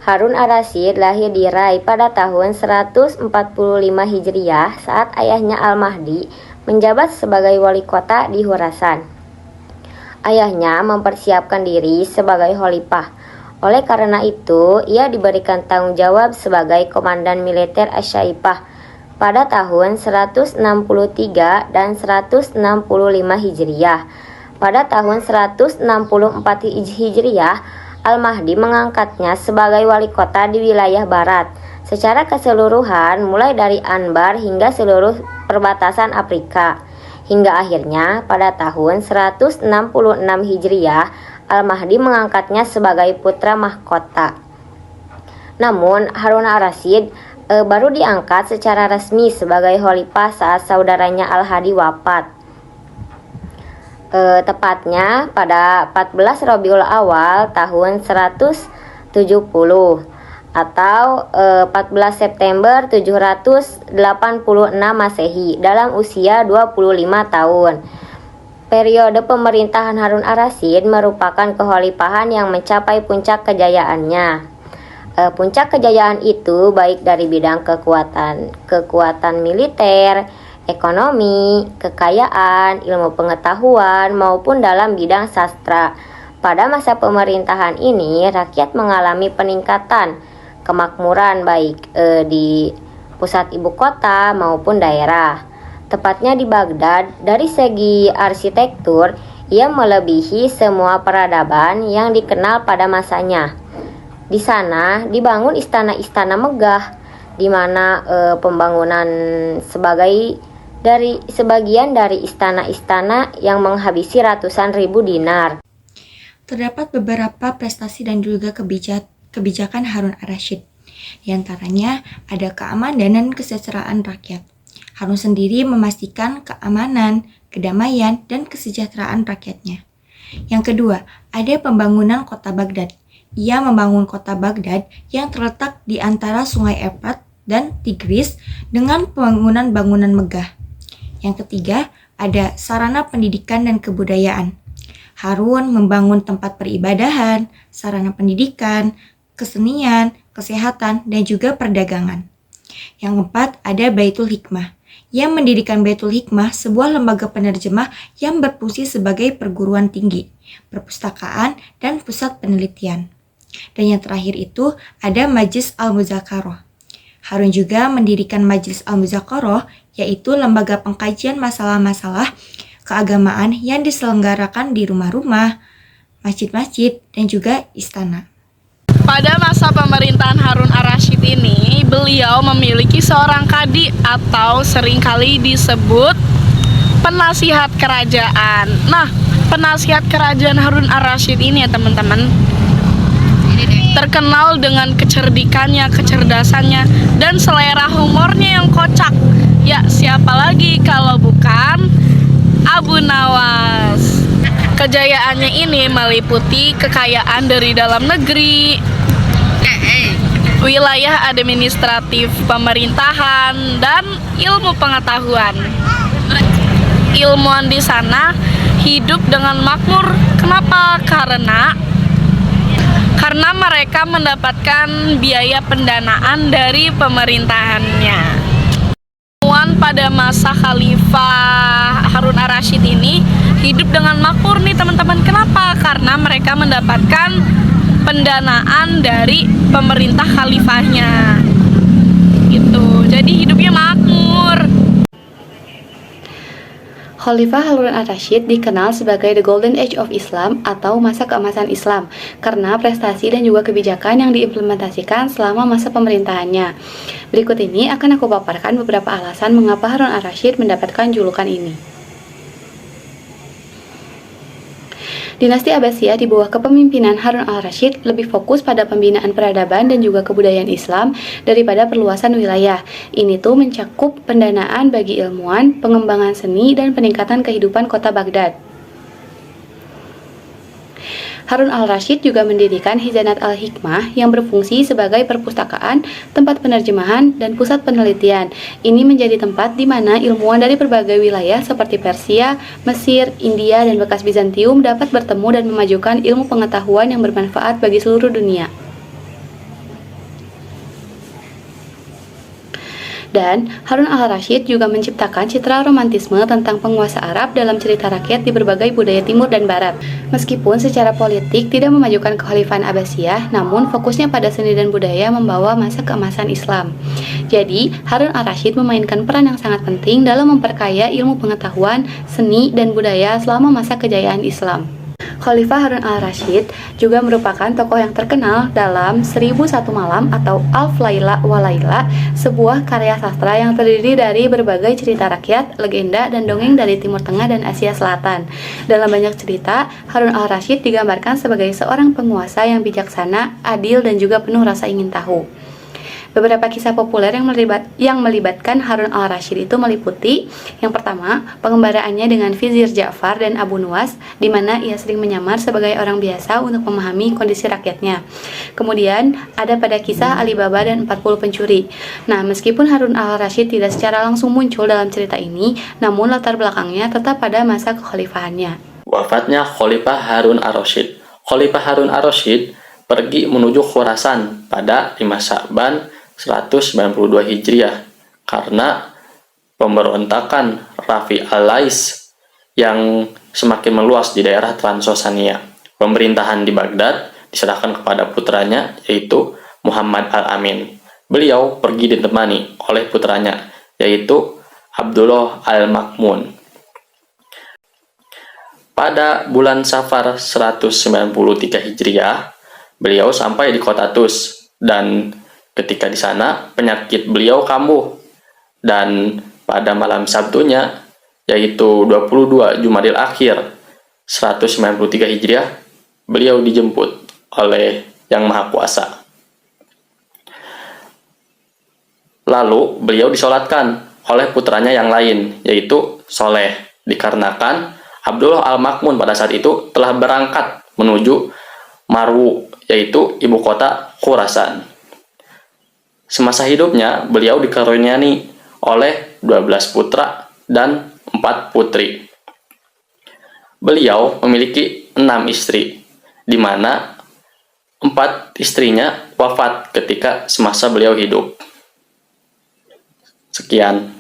Harun ar-Rasyid lahir di Rai pada tahun 145 Hijriah saat ayahnya Al-Mahdi menjabat sebagai wali kota di Khurasan. Ayahnya mempersiapkan diri sebagai khalifah. Oleh karena itu, ia diberikan tanggung jawab sebagai komandan militer Asy-Syaibah pada tahun 163 dan 165 Hijriah. Pada tahun 164 Hijriah, Al-Mahdi mengangkatnya sebagai wali kota di wilayah barat secara keseluruhan mulai dari Anbar hingga seluruh perbatasan Afrika. Hingga akhirnya pada tahun 166 Hijriah, Al-Mahdi mengangkatnya sebagai putra mahkota. Namun Harun ar-Rasyid baru diangkat secara resmi sebagai khalifah saat saudaranya Al-Hadi wafat. Tepatnya pada 14 Rabiul Awal tahun 170 atau 14 September 786 Masehi dalam usia 25 tahun. Periode pemerintahan Harun ar-Rasyid merupakan kekhalifahan yang mencapai puncak kejayaannya. Puncak kejayaan itu baik dari bidang kekuatan militer, ekonomi, kekayaan, ilmu pengetahuan, maupun dalam bidang sastra. Pada masa pemerintahan ini, rakyat mengalami peningkatan kemakmuran baik di pusat ibu kota maupun daerah. Tepatnya di Baghdad, dari segi arsitektur, ia melebihi semua peradaban yang dikenal pada masanya. Di sana dibangun istana-istana megah, di mana pembangunan sebagian dari istana-istana yang menghabisi ratusan ribu dinar. Terdapat beberapa prestasi dan juga kebijakan Harun ar-Rasyid. Di antaranya ada keamanan dan kesejahteraan rakyat. Harun sendiri memastikan keamanan, kedamaian, dan kesejahteraan rakyatnya. Yang kedua, ada pembangunan kota Baghdad. Ia membangun kota Baghdad yang terletak di antara Sungai Efrat dan Tigris dengan bangunan-bangunan megah. Yang ketiga, ada sarana pendidikan dan kebudayaan. Harun membangun tempat peribadahan, sarana pendidikan, kesenian, kesehatan, dan juga perdagangan. Yang keempat, ada Baitul Hikmah. Ia mendirikan Baitul Hikmah, sebuah lembaga penerjemah yang berfungsi sebagai perguruan tinggi, perpustakaan, dan pusat penelitian. Dan yang terakhir itu ada Majlis Al-Mudzakarah. Harun juga mendirikan Majlis Al-Mudzakarah, yaitu lembaga pengkajian masalah-masalah keagamaan yang diselenggarakan di rumah-rumah, masjid-masjid, dan juga istana. Pada masa pemerintahan Harun ar-Rasyid ini, beliau memiliki seorang kadi atau seringkali disebut penasihat kerajaan. Nah, penasihat kerajaan Harun ar-Rasyid ini ya teman-teman, terkenal dengan kecerdikannya, kecerdasannya, dan selera humornya yang kocak. Ya, siapa lagi kalau bukan Abu Nawas. Kejayaannya ini meliputi kekayaan dari dalam negeri, wilayah administratif pemerintahan, dan ilmu pengetahuan. Ilmuwan di sana hidup dengan makmur. Kenapa? Karena mereka mendapatkan biaya pendanaan dari pemerintahannya. Pada masa Khalifah Harun ar-Rasyid ini hidup dengan makmur nih teman-teman. Kenapa? Karena mereka mendapatkan pendanaan dari pemerintah khalifahnya gitu. Jadi hidupnya makmur. Khalifah Harun ar-Rasyid dikenal sebagai The Golden Age of Islam atau masa keemasan Islam karena prestasi dan juga kebijakan yang diimplementasikan selama masa pemerintahannya. Berikut ini akan aku paparkan beberapa alasan mengapa Harun ar-Rasyid mendapatkan julukan ini. Dinasti Abbasiyah di bawah kepemimpinan Harun al-Rasyid lebih fokus pada pembinaan peradaban dan juga kebudayaan Islam daripada perluasan wilayah. Ini tuh mencakup pendanaan bagi ilmuwan, pengembangan seni, dan peningkatan kehidupan kota Baghdad. Harun al-Rasyid juga mendirikan Khizanat al-Hikmah yang berfungsi sebagai perpustakaan, tempat penerjemahan, dan pusat penelitian. Ini menjadi tempat di mana ilmuwan dari berbagai wilayah seperti Persia, Mesir, India, dan bekas Bizantium dapat bertemu dan memajukan ilmu pengetahuan yang bermanfaat bagi seluruh dunia. Dan Harun al-Rashid juga menciptakan citra romantisme tentang penguasa Arab dalam cerita rakyat di berbagai budaya timur dan barat. Meskipun secara politik tidak memajukan kekhalifahan Abbasiyah, namun fokusnya pada seni dan budaya membawa masa keemasan Islam. Jadi, Harun al-Rashid memainkan peran yang sangat penting dalam memperkaya ilmu pengetahuan, seni, dan budaya selama masa kejayaan Islam. Khalifah Harun al-Rashid juga merupakan tokoh yang terkenal dalam 1001 Malam atau Alf Laila wa Laila, sebuah karya sastra yang terdiri dari berbagai cerita rakyat, legenda, dan dongeng dari Timur Tengah dan Asia Selatan. Dalam banyak cerita, Harun al-Rashid digambarkan sebagai seorang penguasa yang bijaksana, adil, dan juga penuh rasa ingin tahu. Beberapa kisah populer yang melibatkan Harun al-Rashid itu meliputi yang pertama, pengembaraannya dengan Vizir Ja'far dan Abu Nuwas, di mana ia sering menyamar sebagai orang biasa untuk memahami kondisi rakyatnya. Kemudian, ada pada kisah Ali Baba dan 40 pencuri. Nah, meskipun Harun al-Rashid tidak secara langsung muncul dalam cerita ini, namun latar belakangnya tetap pada masa kekhalifahannya. Wafatnya Khalifah Harun ar-Rasyid. Khalifah Harun ar-Rasyid pergi menuju Khurasan pada 5 Sya'ban 192 Hijriah karena pemberontakan Rafi al-Lais yang semakin meluas di daerah Transosania. Pemerintahan di Baghdad diserahkan kepada putranya yaitu Muhammad al-Amin. Beliau pergi ditemani oleh putranya yaitu Abdullah al-Ma'mun. Pada bulan Safar 193 Hijriah, beliau sampai di kota Tus dan ketika di sana penyakit beliau kambuh dan pada malam Sabtunya yaitu 22 Jumadil Akhir 193 Hijriah beliau dijemput oleh Yang Maha Kuasa. Lalu beliau disolatkan oleh putranya yang lain yaitu Soleh dikarenakan Abdullah al-Ma'mun pada saat itu telah berangkat menuju Marwu yaitu ibu kota Khurasan. Semasa hidupnya, beliau dikaruniai oleh 12 putra dan 4 putri. Beliau memiliki 6 istri, di mana 4 istrinya wafat ketika semasa beliau hidup. Sekian.